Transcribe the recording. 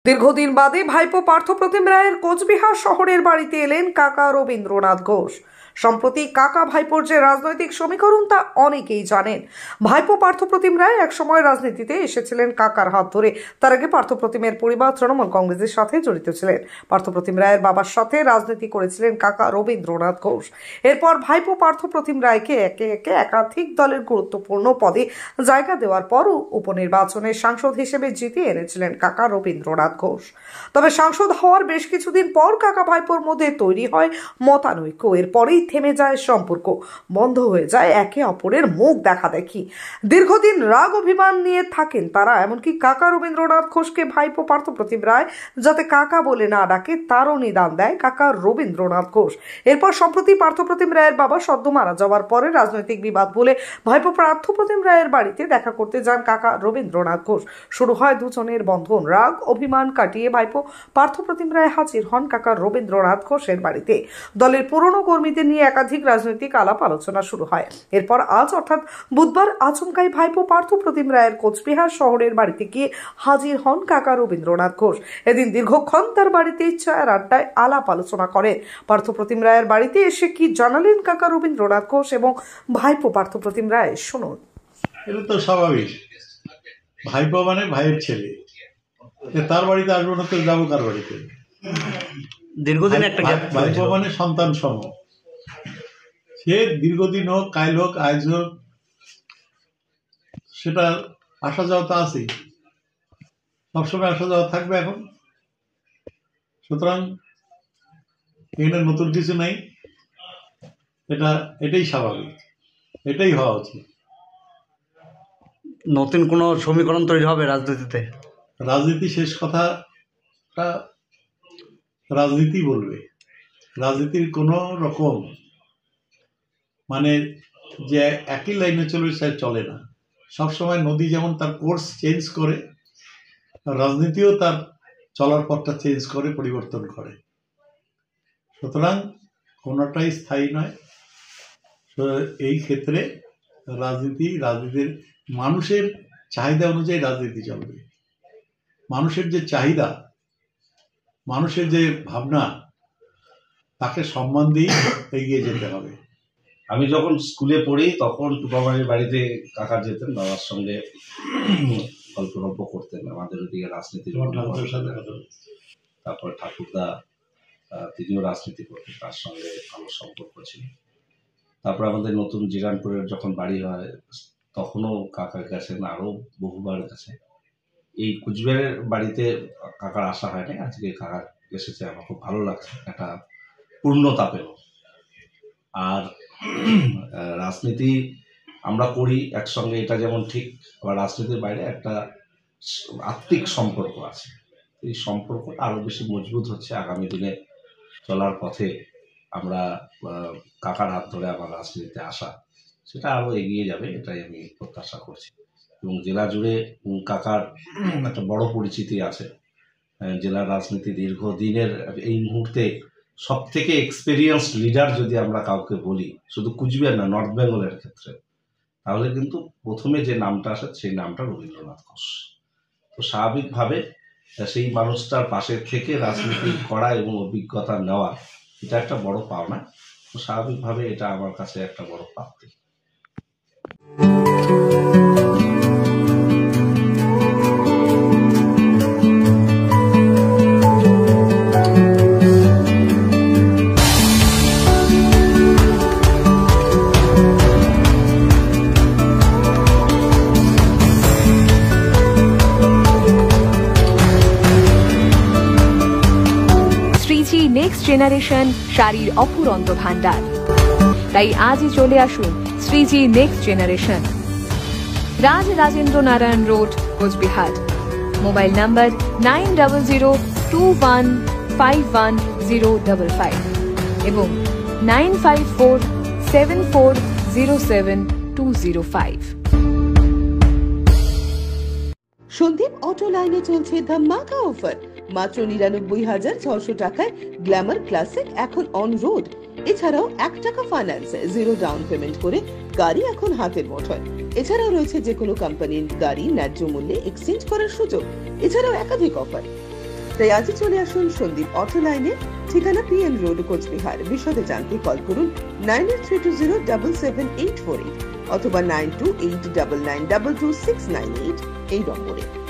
দীর্ঘদিন বাদে ভাইপো পার্থপ্রতিম রায়ের কোচবিহার শহরের বাড়িতে এলেন কাকা রবীন্দ্রনাথ ঘোষ। সম্প্রতি কাকা ভাইপোর যে রাজনৈতিক সমীকরণ তা অনেকেই জানেন। ভাইপো পার্থপ্রতিম রায় একসময় রাজনীতিতে এসেছিলেন কাকার হাত ধরে। তার আগে পার্থপ্রতিমের পরিবার তৃণমূল কংগ্রেসের সাথে জড়িত ছিলেন। পার্থপ্রতিম রায়ের বাবার সাথে রাজনীতি করেছিলেন কাকা রবীন্দ্রনাথ ঘোষ। এরপর ভাইপো পার্থপ্রতিম রায়কে একে একে একাধিক দলের গুরুত্বপূর্ণ পদে জায়গা দেওয়ার পরও উপনির্বাচনে সাংসদ হিসেবে জিতিয়ে এনেছিলেন কাকা রবীন্দ্রনাথ ঘোষ। তবে সাংসদ হওয়ার বেশ কিছুদিন পর কাকা ভাইপোর মধ্যে তৈরি হয় মতানৈক্য। এরপরেই থেমে যায় সম্পর্ক, বন্ধ হয়ে যায় একে অপরের মুখ দেখা দেখি। দীর্ঘদিন রাগ অভিমান নিয়ে থাকেন তারা। এমনকি কাকা রবীন্দ্রনাথ ঘোষকে ভাইপো পার্থপ্রতিম রায় যাতে কাকা বলে না ডাকে তারও নিদান দেয় কাকা রবীন্দ্রনাথ ঘোষ। এরপর সম্প্রতি পার্থপ্রতিম রায়ের বাবা সদ্য মারা যাওয়ার পরে রাজনৈতিক বিবাদ বলে ভাইপো পার্থপ্রতিম রায়ের বাড়িতে দেখা করতে যান কাকা রবীন্দ্রনাথ ঘোষ। শুরু হয় দুজনের বন্ধন। রাগ অভিমান কাটিয়ে ভাইপো পার্থপ্রতিম রায় হাজির হন কাকা রবীন্দ্রনাথ ঘোষের বাড়িতে। দলের পুরনো কর্মীদের নিয়ে একাধিক রাজনৈতিক আলাপ আলোচনা শুরু হয়। এরপর আজ অর্থাৎ বুধবার আচমকাই ভাইপো পার্থপ্রতিম রায়ের কোচবিহার শহরের বাড়িতে গিয়ে হাজির হন কাকা রবীন্দ্রনাথ ঘোষ। এদিন দীর্ঘক্ষণ তার বাড়িতে চায়ের আড্ডায় আলাপ আলোচনা করেন। পার্থপ্রতিম রায়ের বাড়িতে এসে কি জানালেন কাকা রবীন্দ্রনাথ ঘোষ এবং ভাইপো পার্থপ্রতিম রায়, শুনুন। এটা তো স্বাভাবিক, ভাইপো মানে ভাইয়ের ছেলে, তার বাড়িতে আসবো না তো যাবো কার বাড়িতে? দীর্ঘদিন একটা ভাইপো মানে সন্তান সম। সে দীর্ঘদিন হোক, কাল হোক, আজ হোক, সেটা আসা যাওয়া তো আছেই, সবসময় আসা যাওয়া থাকবে এখন। সুতরাং এখানে নতুন কিছু নাই, এটাই স্বাভাবিক, এটাই হওয়া উচিত। নতুন কোনো সমীকরণ তৈরি হবে রাজনীতিতে? রাজনীতি শেষ কথাটা রাজনীতি বলবে। রাজনীতির কোনো রকম মানে যে একই লাইনে চলবে সে চলে না। সবসময় নদী যেমন তার কোর্স চেঞ্জ করে, রাজনীতিও তার চলার পথটা চেঞ্জ করে, পরিবর্তন করে। সুতরাং কোনোটাই স্থায়ী নয়। এই ক্ষেত্রে রাজনীতির মানুষের চাহিদা অনুযায়ী রাজনীতি চলবে। মানুষের যে চাহিদা, মানুষের যে ভাবনা, তাকে সম্মান দিয়ে এগিয়ে যেতে হবে। আমি যখন স্কুলে পড়ি তখন টুকামারির বাড়িতে কাকা যেতেন, বাবার সঙ্গে গল্প করতেন। আমাদের ওদিকে রাজনীতির তারপর ঠাকুরদা, তিনিও রাজনীতি করতেন, তার সঙ্গে ভালো সম্পর্ক ছিল। তারপর আমাদের নতুন জিরানপুরের যখন বাড়ি হয় তখনও কাকা গেছেন, আরও বহুবার গেছে। এই কুচবিহারের বাড়িতে কাকার আসা হয় না, আজকে কাকা এসেছে, আমার খুব ভালো লাগছে, একটা পূর্ণতা পেল। আর রাজনীতি আমরা করি একসঙ্গে, এটা যেমন ঠিক, আবার রাজনীতির বাইরে একটা আত্মিক সম্পর্ক আছে। এই সম্পর্কটা আরও বেশি মজবুত হচ্ছে আগামী দিনে চলার পথে। আমরা কাকার হাত ধরে আমার রাজনীতিতে আসা, সেটা আরও এগিয়ে যাবে, এটাই আমি প্রত্যাশা করছি। এবং জেলা জুড়ে কাকার একটা বড় পরিচিতি আছে। জেলার রাজনীতি দীর্ঘদিনের, এই মুহূর্তে সব থেকে এক্সপেরিয়েন্সড লিডার যদি আমরা কাউকে বলি, শুধু কুচবিহার না, নর্থ বেঙ্গলের ক্ষেত্রে, তাহলে কিন্তু প্রথমে যে নামটা আসে সেই নামটা রবীন্দ্রনাথ ঘোষ। তো স্বাভাবিকভাবে সেই মানুষটার পাশে থেকে রাজনীতি করা এবং অভিজ্ঞতা নেওয়া, এটা একটা বড় পাওনা। তো স্বাভাবিকভাবে এটা আমার কাছে একটা বড় প্রাপ্তি। নেক্সট জেনারেশন শাড়ির অফুরন্ত ভান্ডার। তাই আজই চলে আসুন Shreeji next generation, Raj Rajendra Narayan road, Coochbehar. Mobile number 9002151055 এবং 9547407205। সন্দীপ অটো লাইনে চলছে ধামাকা অফার। মাত্র 99,600 টাকায় গ্ল্যামার ক্লাসিক এখন অন রোড। এছাড়াও 1 টাকা ফাইন্যান্স, 0 ডাউন পেমেন্ট করে গাড়ি এখন হাতের মুঠোয়। এছাড়াও রয়েছে যে কোনো কোম্পানির গাড়ি ন্যায্য মূল্যে এক্সচেঞ্জ করার সুযোগ। এছাড়াও একাধিক অফার। তাই আজই চলে আসুন সন্দীপ অটো লাইনে, ঠিকানা PN রোড, কোচবিহার। বিশদে জানতে কল করুন 9832077848 অথবা 9289922698 এই নম্বরে।